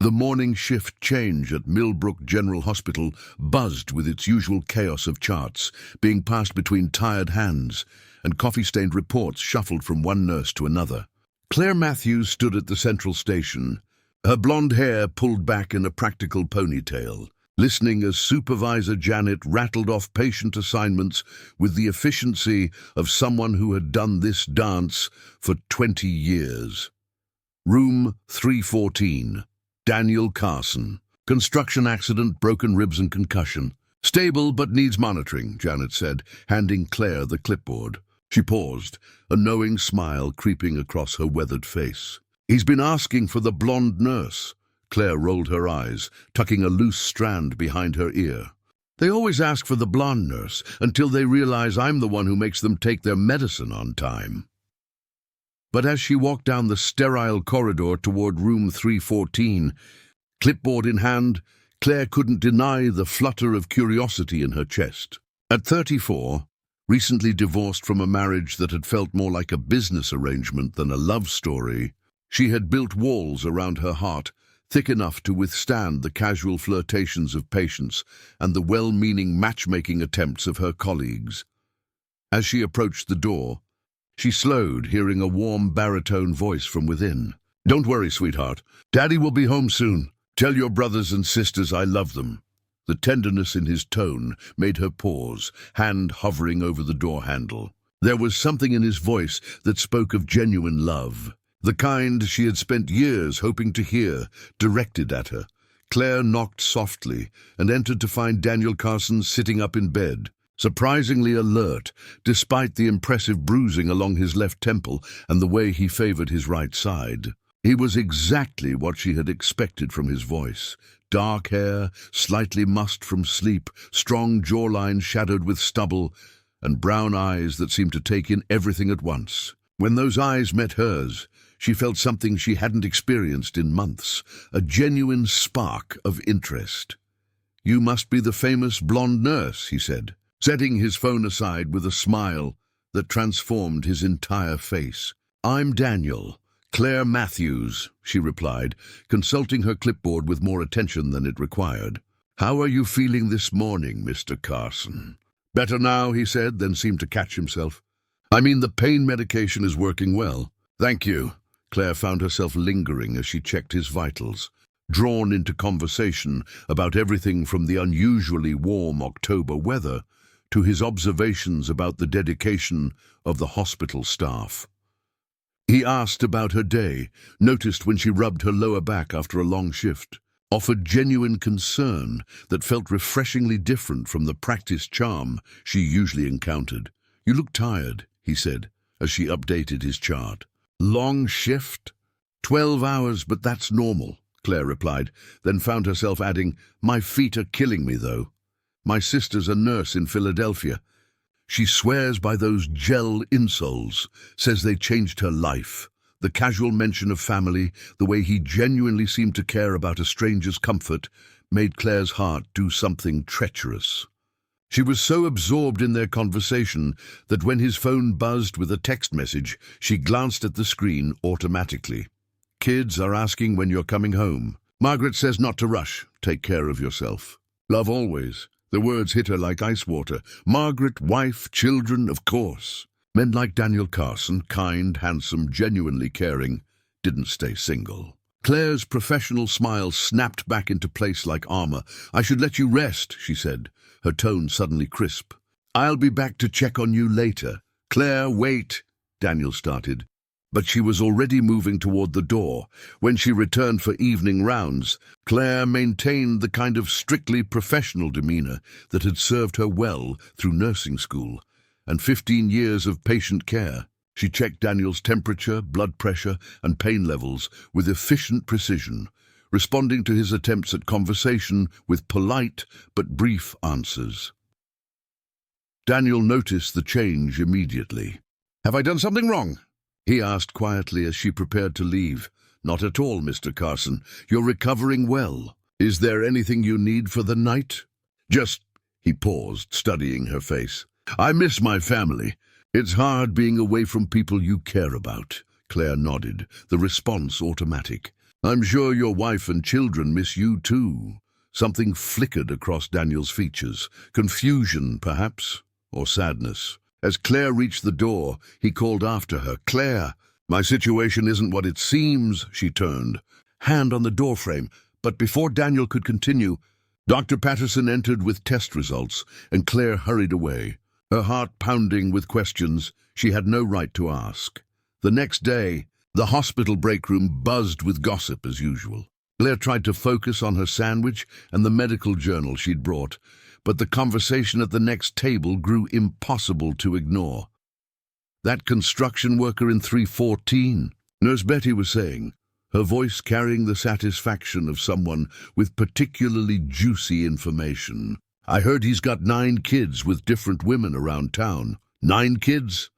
The morning shift change at Millbrook General Hospital buzzed with its usual chaos of charts being passed between tired hands and coffee-stained reports shuffled from one nurse to another. Claire Matthews stood at the central station, her blonde hair pulled back in a practical ponytail, listening as Supervisor Janet rattled off patient assignments with the efficiency of someone who had done this dance for 20 years. Room 314. Daniel Carson. Construction accident, broken ribs and concussion. Stable but needs monitoring, Janet said, handing Claire the clipboard. She paused, a knowing smile creeping across her weathered face. He's been asking for the blonde nurse. Claire rolled her eyes, tucking a loose strand behind her ear. They always ask for the blonde nurse until they realize I'm the one who makes them take their medicine on time. But as she walked down the sterile corridor toward room 314, clipboard in hand, Claire couldn't deny the flutter of curiosity in her chest. At 34, recently divorced from a marriage that had felt more like a business arrangement than a love story, she had built walls around her heart, thick enough to withstand the casual flirtations of patients and the well-meaning matchmaking attempts of her colleagues. As she approached the door, she slowed, hearing a warm baritone voice from within. "Don't worry, sweetheart. Daddy will be home soon. Tell your brothers and sisters I love them." The tenderness in his tone made her pause, hand hovering over the door handle. There was something in his voice that spoke of genuine love, the kind she had spent years hoping to hear, directed at her. Claire knocked softly and entered to find Daniel Carson sitting up in bed, surprisingly alert, despite the impressive bruising along his left temple and the way he favored his right side. He was exactly what she had expected from his voice. Dark hair, slightly mussed from sleep, strong jawline shadowed with stubble, and brown eyes that seemed to take in everything at once. When those eyes met hers, she felt something she hadn't experienced in months, a genuine spark of interest. "You must be the famous blonde nurse," he said, setting his phone aside with a smile that transformed his entire face. "I'm Daniel. Claire Matthews," she replied, consulting her clipboard with more attention than it required. "How are you feeling this morning, Mr. Carson?" "Better now," he said, then seemed to catch himself. "I mean, the pain medication is working well." "Thank you." Claire found herself lingering as she checked his vitals, drawn into conversation about everything from the unusually warm October weather to his observations about the dedication of the hospital staff. He asked about her day, noticed when she rubbed her lower back after a long shift, offered genuine concern that felt refreshingly different from the practiced charm she usually encountered. "You look tired," he said, as she updated his chart. "Long shift? 12 hours, but that's normal," Claire replied, then found herself adding, "My feet are killing me, though. My sister's a nurse in Philadelphia. She swears by those gel insoles, says they changed her life. The casual mention of family, the way he genuinely seemed to care about a stranger's comfort, made Claire's heart do something treacherous. She was so absorbed in their conversation that when his phone buzzed with a text message, she glanced at the screen automatically. "Kids are asking when you're coming home. Margaret says not to rush. Take care of yourself. Love always." The words hit her like ice water. Margaret, wife, children, of course. Men like Daniel Carson, kind, handsome, genuinely caring, didn't stay single. Claire's professional smile snapped back into place like armor. "I should let you rest," she said, her tone suddenly crisp. "I'll be back to check on you later." "Claire, wait," Daniel started. But she was already moving toward the door. When she returned for evening rounds, Claire maintained the kind of strictly professional demeanor that had served her well through nursing school and 15 years of patient care. She checked Daniel's temperature, blood pressure, and pain levels with efficient precision, responding to his attempts at conversation with polite but brief answers. Daniel noticed the change immediately. "Have I done something wrong?" he asked quietly as she prepared to leave. "Not at all, Mr. Carson. You're recovering well. Is there anything you need for the night?" "Just—" He paused, studying her face. "I miss my family. It's hard being away from people you care about." Claire nodded, the response automatic. I'm sure your wife and children miss you too. Something flickered across Daniel's features. Confusion, perhaps, or sadness. As Claire reached the door, he called after her. "Claire, my situation isn't what it seems," she turned, hand on the doorframe. But before Daniel could continue, Dr. Patterson entered with test results, and Claire hurried away, her heart pounding with questions she had no right to ask. The next day, the hospital break room buzzed with gossip as usual. Claire tried to focus on her sandwich and the medical journal she'd brought, but the conversation at the next table grew impossible to ignore. "That construction worker in 314, Nurse Betty was saying, her voice carrying the satisfaction of someone with particularly juicy information. "I heard he's got 9 kids with different women around town." "9 kids?"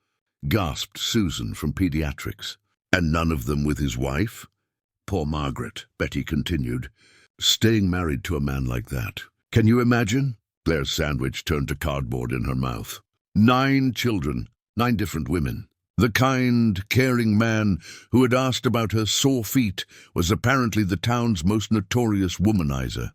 gasped Susan from pediatrics. "And none of them with his wife?" "Poor Margaret," Betty continued, "staying married to a man like that. Can you imagine?" Claire's sandwich turned to cardboard in her mouth. 9 children, 9 different women. The kind, caring man who had asked about her sore feet was apparently the town's most notorious womanizer.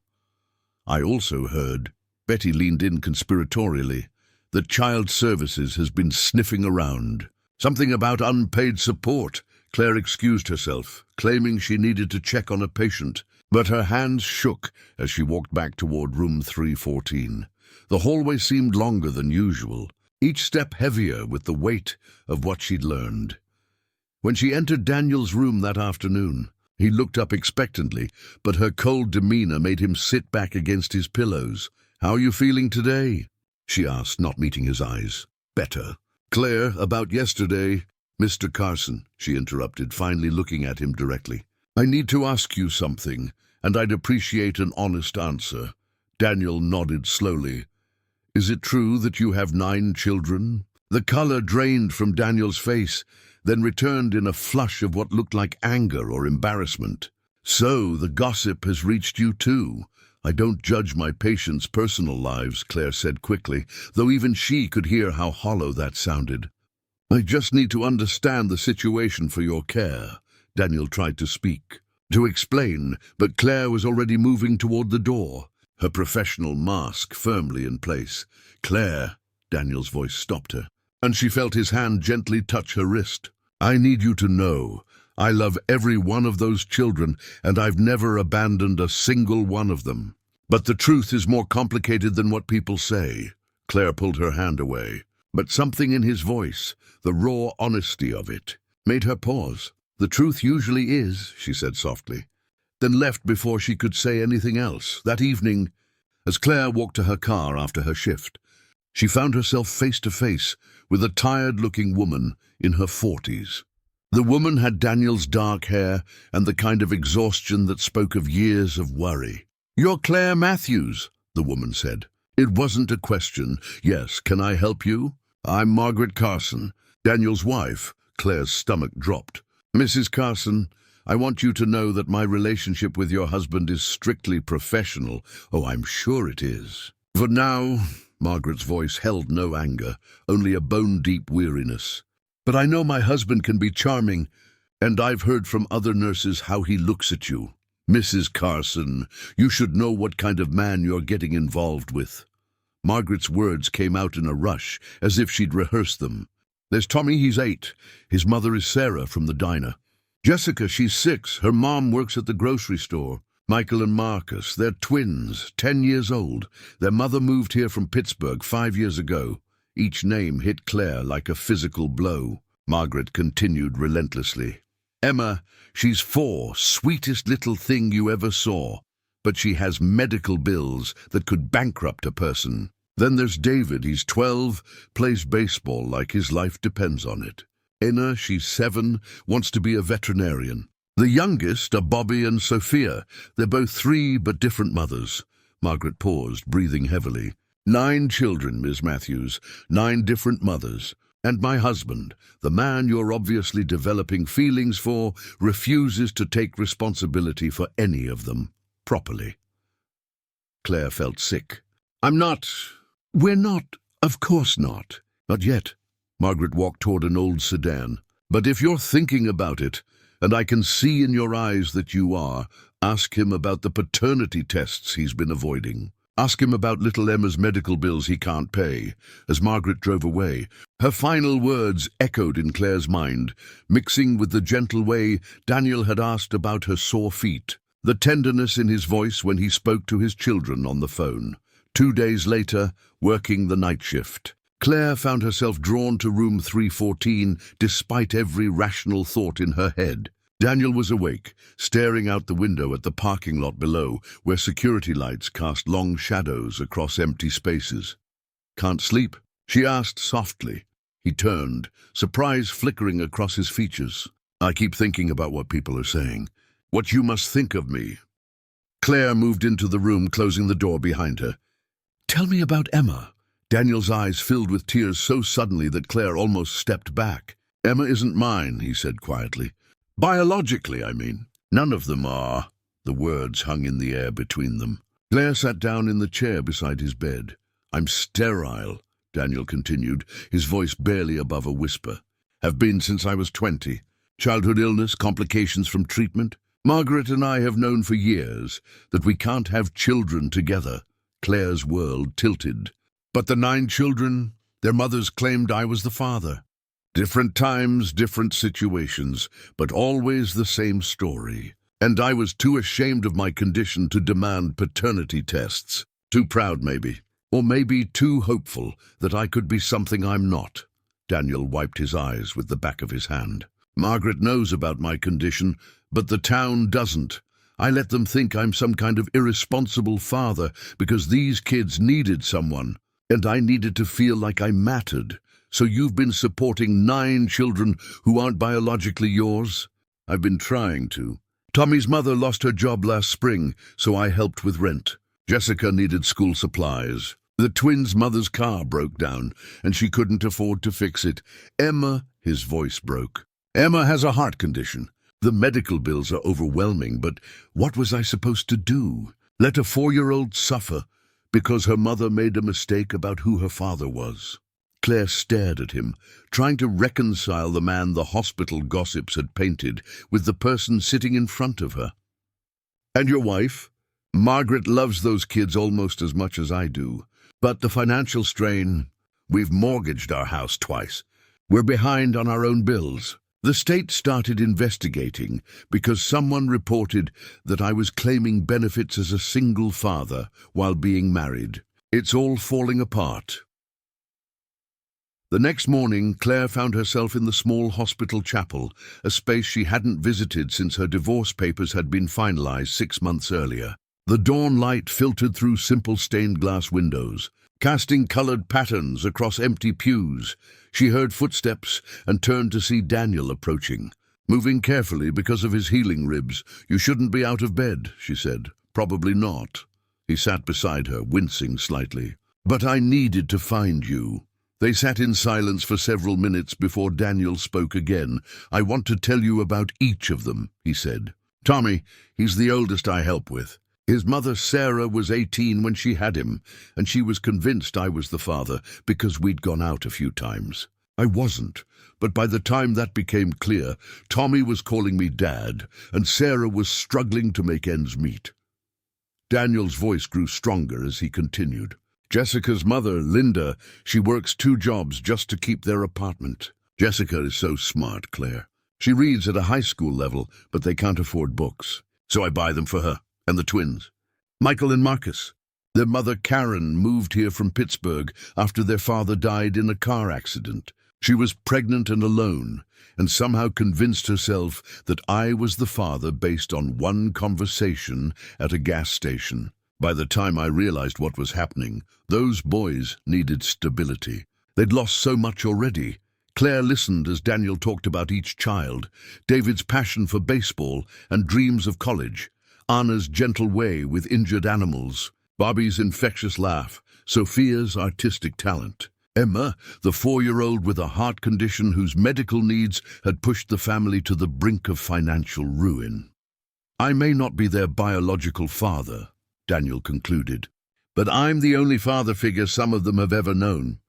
"I also heard," Betty leaned in conspiratorially, "that Child Services has been sniffing around. Something about unpaid support." Claire excused herself, claiming she needed to check on a patient, but her hands shook as she walked back toward room 314. The hallway seemed longer than usual, each step heavier with the weight of what she'd learned. When she entered Daniel's room that afternoon, he looked up expectantly, but her cold demeanor made him sit back against his pillows. "How are you feeling today?" she asked, not meeting his eyes. "Better." "Claire, about yesterday—" "Mr. Carson," she interrupted, finally looking at him directly. "I need to ask you something, and I'd appreciate an honest answer." Daniel nodded slowly. "Is it true that you have 9 children?" The color drained from Daniel's face, then returned in a flush of what looked like anger or embarrassment. "So the gossip has reached you too." "I don't judge my patients' personal lives," Claire said quickly, though even she could hear how hollow that sounded. "I just need to understand the situation for your care." Daniel tried to speak, to explain, but Claire was already moving toward the door, her professional mask firmly in place. "Claire," Daniel's voice stopped her, and she felt his hand gently touch her wrist. "I need you to know, I love every one of those children, and I've never abandoned a single one of them. But the truth is more complicated than what people say." Claire pulled her hand away, but something in his voice, the raw honesty of it, made her pause. "The truth usually is," she said softly, then left before she could say anything else. That evening, as Claire walked to her car after her shift, she found herself face to face with a tired-looking woman in her 40s. The woman had Daniel's dark hair and the kind of exhaustion that spoke of years of worry. "You're Claire Matthews," the woman said. It wasn't a question. "Yes, can I help you?" "I'm Margaret Carson, Daniel's wife." Claire's stomach dropped. "Mrs. Carson, I want you to know that my relationship with your husband is strictly professional." "Oh, I'm sure it is." "For now," Margaret's voice held no anger, only a bone-deep weariness. "But I know my husband can be charming, and I've heard from other nurses how he looks at you. Mrs. Carson, you should know what kind of man you're getting involved with." Margaret's words came out in a rush, as if she'd rehearsed them. "There's Tommy, he's 8. His mother is Sarah from the diner. Jessica, she's 6. Her mom works at the grocery store. Michael and Marcus, they're twins, 10 years old. Their mother moved here from Pittsburgh 5 years ago." Each name hit Claire like a physical blow. Margaret continued relentlessly. "Emma, she's 4, sweetest little thing you ever saw. But she has medical bills that could bankrupt a person. Then there's David, he's 12, plays baseball like his life depends on it. Anna, she's 7, wants to be a veterinarian. The youngest are Bobby and Sophia. They're both 3 but different mothers." Margaret paused, breathing heavily. 9 children, Miss Matthews, 9 different mothers. And my husband, the man you're obviously developing feelings for, refuses to take responsibility for any of them properly." Claire felt sick. We're not, of course not. Not yet." Margaret walked toward an old sedan. "But if you're thinking about it, And I can see in your eyes that you are. Ask him about the paternity tests he's been avoiding. Ask him about little Emma's medical bills he can't pay." As Margaret drove away, her final words echoed in Claire's mind, mixing with the gentle way Daniel had asked about her sore feet, the tenderness in his voice when he spoke to his children on the phone. 2 days later, working the night shift, Claire found herself drawn to room 314 despite every rational thought in her head. Daniel was awake, staring out the window at the parking lot below, where security lights cast long shadows across empty spaces. "Can't sleep?" she asked softly. He turned, surprise flickering across his features. "I keep thinking about what people are saying. What you must think of me." Claire moved into the room, closing the door behind her. "Tell me about Emma." Daniel's eyes filled with tears so suddenly that Claire almost stepped back. "Emma isn't mine," he said quietly. "Biologically, I mean." "None of them are." The words hung in the air between them. Claire sat down in the chair beside his bed. "I'm sterile," Daniel continued, his voice barely above a whisper. "Have been since I was 20. Childhood illness, complications from treatment. Margaret and I have known for years that we can't have children together." Claire's world tilted. "But the 9 children, their mothers claimed I was the father. Different times, different situations, but always the same story. And I was too ashamed of my condition to demand paternity tests. Too proud, maybe. Or maybe too hopeful that I could be something I'm not." Daniel wiped his eyes with the back of his hand. "Margaret knows about my condition, but the town doesn't. I let them think I'm some kind of irresponsible father because these kids needed someone, and I needed to feel like I mattered. So you've been supporting 9 children who aren't biologically yours?" "I've been trying to. Tommy's mother lost her job last spring, so I helped with rent. Jessica needed school supplies. The twins' mother's car broke down, and she couldn't afford to fix it. Emma," his voice broke. "Emma has a heart condition. The medical bills are overwhelming, but what was I supposed to do? Let a 4-year-old suffer because her mother made a mistake about who her father was?" Claire stared at him, trying to reconcile the man the hospital gossips had painted with the person sitting in front of her. "And your wife? Margaret loves those kids almost as much as I do. But the financial strain, we've mortgaged our house twice. We're behind on our own bills. The state started investigating because someone reported that I was claiming benefits as a single father while being married. It's all falling apart." The next morning, Claire found herself in the small hospital chapel, a space she hadn't visited since her divorce papers had been finalized 6 months earlier. The dawn light filtered through simple stained glass windows, casting colored patterns across empty pews. She heard footsteps and turned to see Daniel approaching. "Moving carefully because of his healing ribs. You shouldn't be out of bed," she said. "Probably not." He sat beside her, wincing slightly. "But I needed to find you." They sat in silence for several minutes before Daniel spoke again. "I want to tell you about each of them," he said. "Tommy, he's the oldest I help with. His mother, Sarah, was 18 when she had him, and she was convinced I was the father because we'd gone out a few times. I wasn't, but by the time that became clear, Tommy was calling me Dad, and Sarah was struggling to make ends meet." Daniel's voice grew stronger as he continued. "Jessica's mother, Linda, she works 2 jobs just to keep their apartment. Jessica is so smart, Claire. She reads at a high school level, but they can't afford books. So I buy them for her, and the twins. Michael and Marcus. Their mother, Karen, moved here from Pittsburgh after their father died in a car accident. She was pregnant and alone, and somehow convinced herself that I was the father based on one conversation at a gas station. By the time I realized what was happening, those boys needed stability. They'd lost so much already. Claire listened as Daniel talked about each child, David's passion for baseball and dreams of college, Anna's gentle way with injured animals, Bobby's infectious laugh, Sophia's artistic talent. Emma, the 4-year-old with a heart condition whose medical needs had pushed the family to the brink of financial ruin. "I may not be their biological father," Daniel concluded, "but I'm the only father figure some of them have ever known.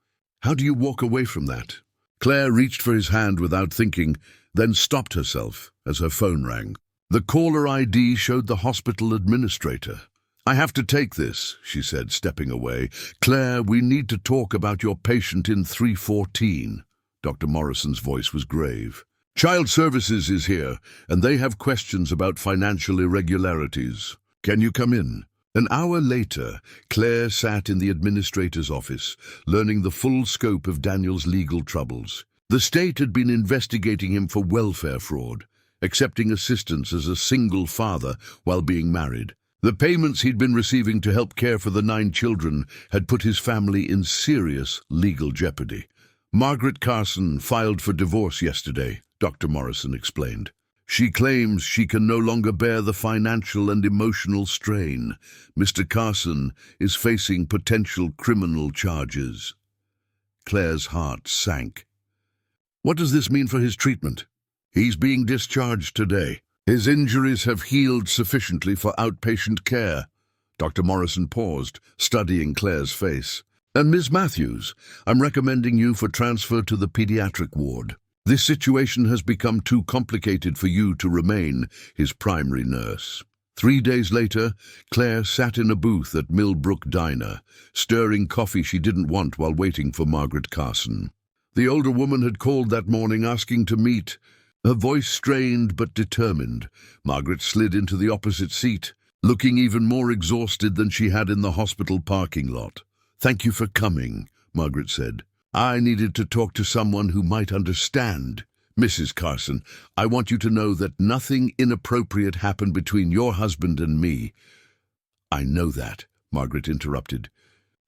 How do you walk away from that?" Claire reached for his hand without thinking, then stopped herself as her phone rang. The caller ID showed the hospital administrator. "I have to take this," she said, stepping away. "Claire, we need to talk about your patient in 314. Dr. Morrison's voice was grave. "Child Services is here, and they have questions about financial irregularities. Can you come in?" An hour later, Claire sat in the administrator's office, learning the full scope of Daniel's legal troubles. The state had been investigating him for welfare fraud, accepting assistance as a single father while being married. The payments he'd been receiving to help care for the 9 children had put his family in serious legal jeopardy. Margaret Carson filed for divorce yesterday, Dr. Morrison explained. She claims she can no longer bear the financial and emotional strain. Mr. Carson is facing potential criminal charges. Claire's heart sank. "What does this mean for his treatment?" "He's being discharged today. His injuries have healed sufficiently for outpatient care." Dr. Morrison paused, studying Claire's face. "And Ms. Matthews, I'm recommending you for transfer to the pediatric ward. This situation has become too complicated for you to remain his primary nurse." 3 days later, Claire sat in a booth at Millbrook Diner, stirring coffee she didn't want while waiting for Margaret Carson. The older woman had called that morning asking to meet. Her voice strained but determined. Margaret slid into the opposite seat, looking even more exhausted than she had in the hospital parking lot. "Thank you for coming," Margaret said. "I needed to talk to someone who might understand. Mrs. Carson, I want you to know that nothing inappropriate happened between your husband and me." "I know that," Margaret interrupted.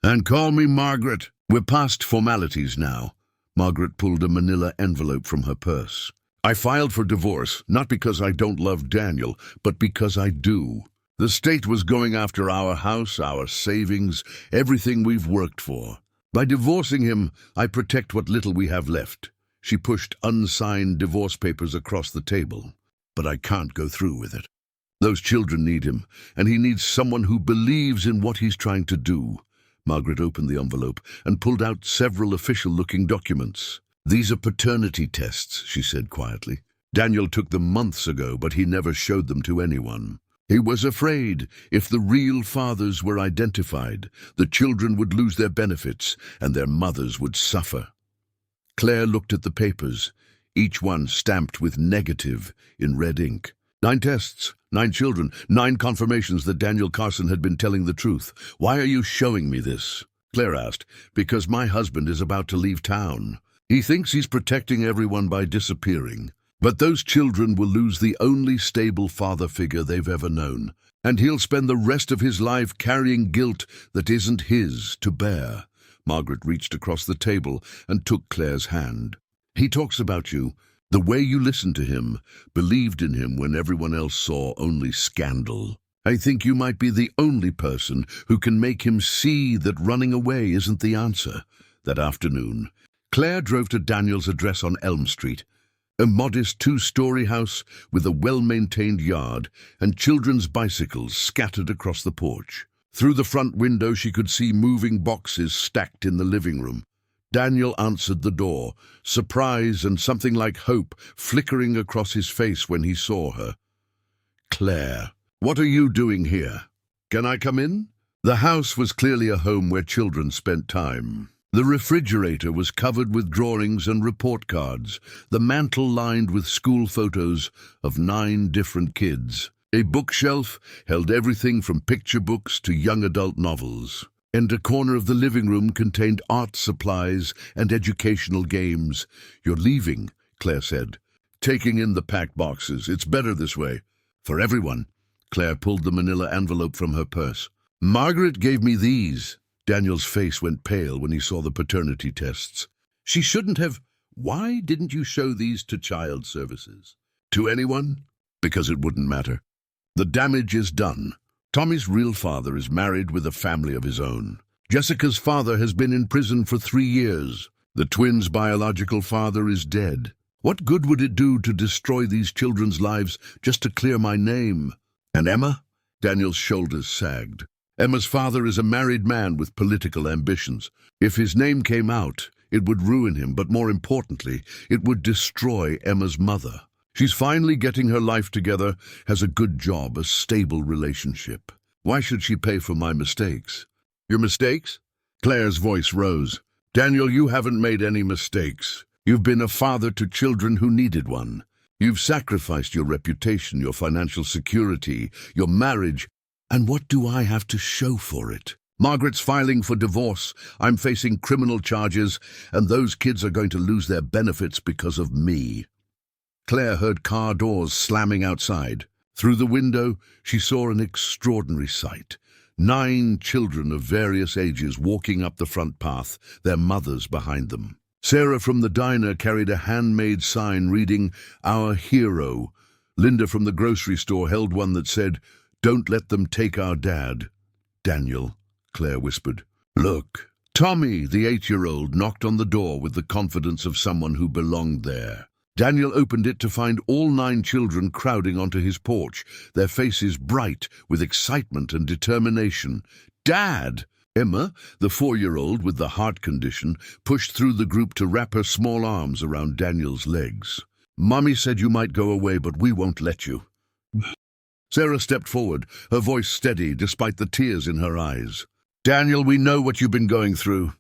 "And call me Margaret. We're past formalities now." Margaret pulled a manila envelope from her purse. "I filed for divorce, not because I don't love Daniel, but because I do. The state was going after our house, our savings, everything we've worked for. By divorcing him, I protect what little we have left." She pushed unsigned divorce papers across the table. "But I can't go through with it. Those children need him, and he needs someone who believes in what he's trying to do." Margaret opened the envelope and pulled out several official-looking documents. "These are paternity tests," she said quietly. "Daniel took them months ago, but he never showed them to anyone. He was afraid if the real fathers were identified, the children would lose their benefits and their mothers would suffer." Claire looked at the papers, each one stamped with negative in red ink. 9 tests, 9 children, 9 confirmations that Daniel Carson had been telling the truth. "Why are you showing me this?" Claire asked. "Because my husband is about to leave town. He thinks he's protecting everyone by disappearing. But those children will lose the only stable father figure they've ever known, and he'll spend the rest of his life carrying guilt that isn't his to bear." Margaret reached across the table and took Claire's hand. "He talks about you, the way you listened to him, believed in him when everyone else saw only scandal. I think you might be the only person who can make him see that running away isn't the answer." That afternoon, Claire drove to Daniel's address on Elm Street, a modest 2-story house with a well-maintained yard and children's bicycles scattered across the porch. Through the front window she could see moving boxes stacked in the living room. Daniel answered the door, surprise and something like hope flickering across his face when he saw her. "Claire, what are you doing here? Can I come in?" The house was clearly a home where children spent time. The refrigerator was covered with drawings and report cards, the mantel lined with school photos of 9 different kids. A bookshelf held everything from picture books to young adult novels, and a corner of the living room contained art supplies and educational games. "You're leaving," Claire said, taking in the packed boxes. "It's better this way. For everyone." Claire pulled the manila envelope from her purse. "Margaret gave me these." Daniel's face went pale when he saw the paternity tests. "She shouldn't have." "Why didn't you show these to Child Services?" "To anyone? Because it wouldn't matter. The damage is done. Tommy's real father is married with a family of his own. Jessica's father has been in prison for 3 years. The twins' biological father is dead. What good would it do to destroy these children's lives just to clear my name? And Emma?" Daniel's shoulders sagged. "Emma's father is a married man with political ambitions. If his name came out, It would ruin him, but more importantly, it would destroy Emma's mother. She's finally getting her life together, has a good job, a stable relationship. Why should she pay for my mistakes? Your mistakes? Claire's voice rose. Daniel, you haven't made any mistakes. You've been a father to children who needed one. You've sacrificed your reputation, your financial security, your marriage, and what do I have to show for it? Margaret's filing for divorce, I'm facing criminal charges, and those kids are going to lose their benefits because of me. Claire heard car doors slamming outside. Through the window, she saw an extraordinary sight. 9 children of various ages walking up the front path, their mothers behind them. Sarah from the diner carried a handmade sign reading, "Our hero." Linda from the grocery store held one that said, "Don't let them take our dad." Daniel, Claire whispered. Look. Tommy, the 8-year-old, knocked on the door with the confidence of someone who belonged there. Daniel opened it to find all 9 children crowding onto his porch, their faces bright with excitement and determination. Dad! Emma, the 4-year-old with the heart condition, pushed through the group to wrap her small arms around Daniel's legs. Mommy said you might go away, but we won't let you. Sarah stepped forward, her voice steady despite the tears in her eyes. Daniel, we know what you've been going through.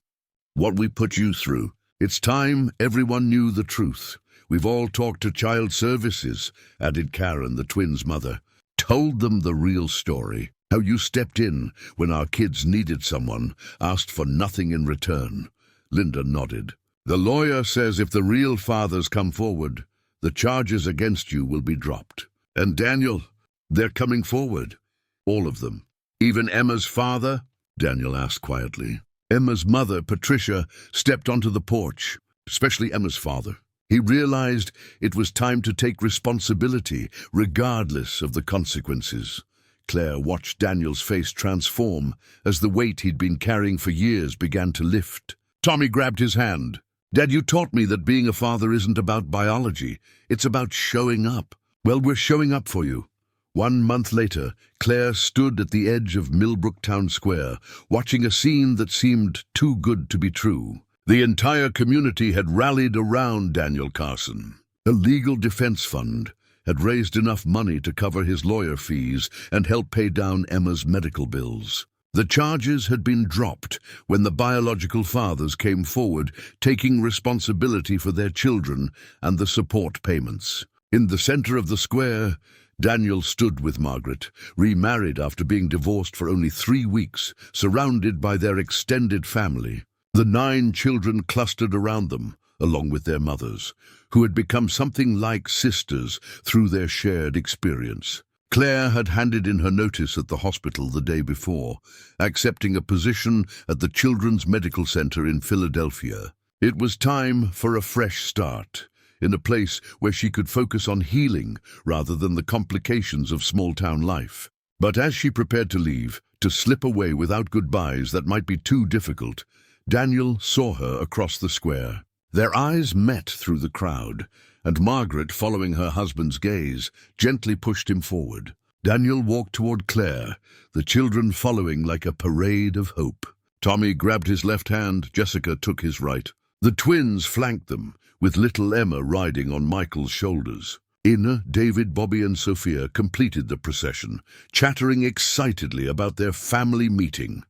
What we put you through. It's time everyone knew the truth. We've all talked to child services, added Karen, the twins' mother. Told them the real story. How you stepped in when our kids needed someone, asked for nothing in return. Linda nodded. The lawyer says if the real fathers come forward, the charges against you will be dropped. And Daniel, they're coming forward. All of them. Even Emma's father? Daniel asked quietly. Emma's mother, Patricia, stepped onto the porch, especially Emma's father. He realized it was time to take responsibility, regardless of the consequences. Claire watched Daniel's face transform as the weight he'd been carrying for years began to lift. Tommy grabbed his hand. Dad, you taught me that being a father isn't about biology. It's about showing up. Well, we're showing up for you. 1 month later, Claire stood at the edge of Millbrook Town Square, watching a scene that seemed too good to be true. The entire community had rallied around Daniel Carson. A legal defense fund had raised enough money to cover his lawyer fees and help pay down Emma's medical bills. The charges had been dropped when the biological fathers came forward, taking responsibility for their children and the support payments. In the center of the square, Daniel stood with Margaret, remarried after being divorced for only 3 weeks, surrounded by their extended family. The 9 children clustered around them, along with their mothers, who had become something like sisters through their shared experience. Claire had handed in her notice at the hospital the day before, accepting a position at the Children's Medical Center in Philadelphia. It was time for a fresh start, in a place where she could focus on healing rather than the complications of small-town life. But as she prepared to leave, to slip away without goodbyes that might be too difficult, Daniel saw her across the square. Their eyes met through the crowd, and Margaret, following her husband's gaze, gently pushed him forward. Daniel walked toward Claire, the children following like a parade of hope. Tommy grabbed his left hand, Jessica took his right. The twins flanked them, with little Emma riding on Michael's shoulders. Ina, David, Bobby and Sophia completed the procession, chattering excitedly about their family meeting.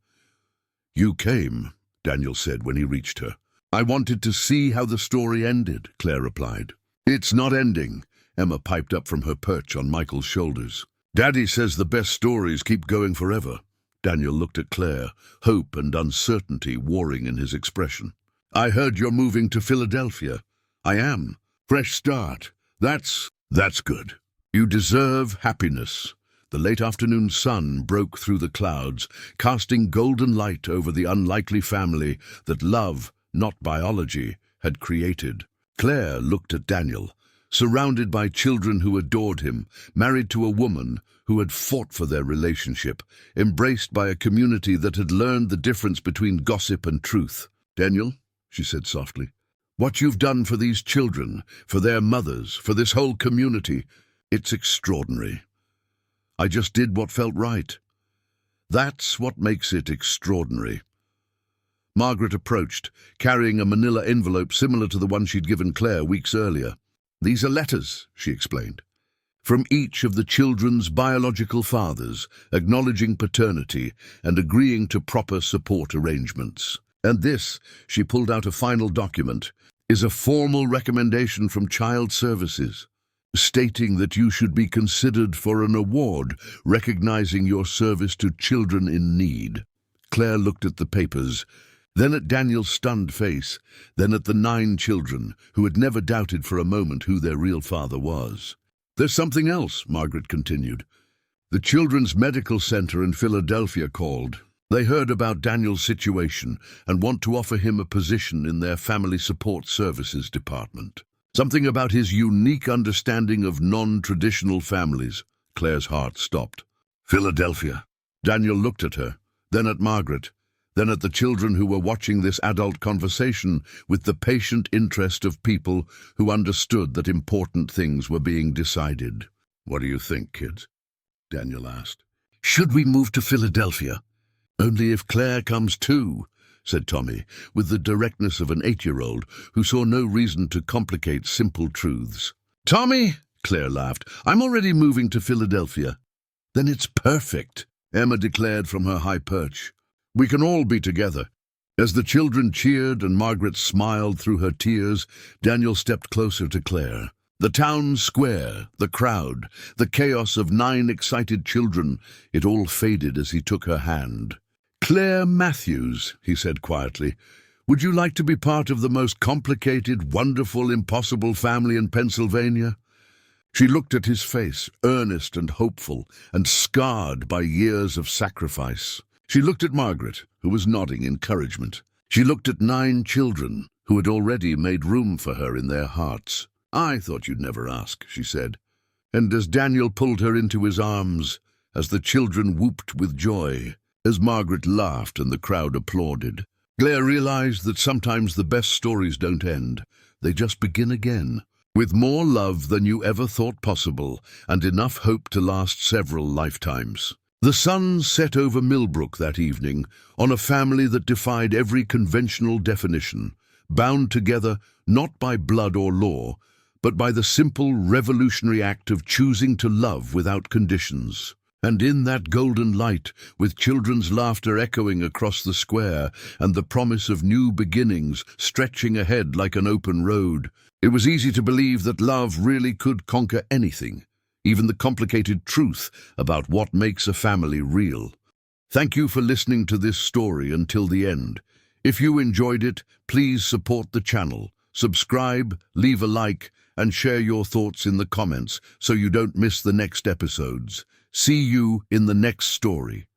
You came, Daniel said when he reached her. I wanted to see how the story ended, Claire replied. It's not ending, Emma piped up from her perch on Michael's shoulders. Daddy says the best stories keep going forever. Daniel looked at Claire, hope and uncertainty warring in his expression. I heard you're moving to Philadelphia. I am. Fresh start. That's good. You deserve happiness. The late afternoon sun broke through the clouds, casting golden light over the unlikely family that love, not biology, had created. Claire looked at Daniel, surrounded by children who adored him, married to a woman who had fought for their relationship, embraced by a community that had learned the difference between gossip and truth. Daniel, she said softly, what you've done for these children, for their mothers, for this whole community, it's extraordinary. I just did what felt right. That's what makes it extraordinary. Margaret approached, carrying a manila envelope similar to the one she'd given Claire weeks earlier. "These are letters," she explained, "from each of the children's biological fathers, acknowledging paternity and agreeing to proper support arrangements. And this," she pulled out a final document, "is a formal recommendation from Child Services, stating that you should be considered for an award recognizing your service to children in need." Claire looked at the papers, then at Daniel's stunned face, then at the 9 children who had never doubted for a moment who their real father was. "There's something else," Margaret continued. "The Children's Medical Center in Philadelphia called. They heard about Daniel's situation and want to offer him a position in their Family Support Services department. Something about his unique understanding of non-traditional families." Claire's heart stopped. "Philadelphia." Daniel looked at her, then at Margaret, then at the children who were watching this adult conversation with the patient interest of people who understood that important things were being decided. "What do you think, kids?" Daniel asked. "Should we move to Philadelphia?" "Only if Claire comes too," said Tommy, with the directness of an 8-year-old who saw no reason to complicate simple truths. "Tommy," Claire laughed, "I'm already moving to Philadelphia." "Then it's perfect," Emma declared from her high perch. "We can all be together." As the children cheered and Margaret smiled through her tears, Daniel stepped closer to Claire. The town square, the crowd, the chaos of 9 excited children, it all faded as he took her hand. "Claire Matthews," he said quietly, "would you like to be part of the most complicated, wonderful, impossible family in Pennsylvania?" She looked at his face, earnest and hopeful, and scarred by years of sacrifice. She looked at Margaret, who was nodding encouragement. She looked at 9 children, who had already made room for her in their hearts. "I thought you'd never ask," she said. And as Daniel pulled her into his arms, as the children whooped with joy, as Margaret laughed and the crowd applauded, Claire realized that sometimes the best stories don't end. They just begin again, with more love than you ever thought possible, and enough hope to last several lifetimes. The sun set over Millbrook that evening, on a family that defied every conventional definition, bound together not by blood or law, but by the simple revolutionary act of choosing to love without conditions. And in that golden light, with children's laughter echoing across the square and the promise of new beginnings stretching ahead like an open road, it was easy to believe that love really could conquer anything, even the complicated truth about what makes a family real. Thank you for listening to this story until the end. If you enjoyed it, please support the channel, subscribe, leave a like, and share your thoughts in the comments so you don't miss the next episodes. See you in the next story.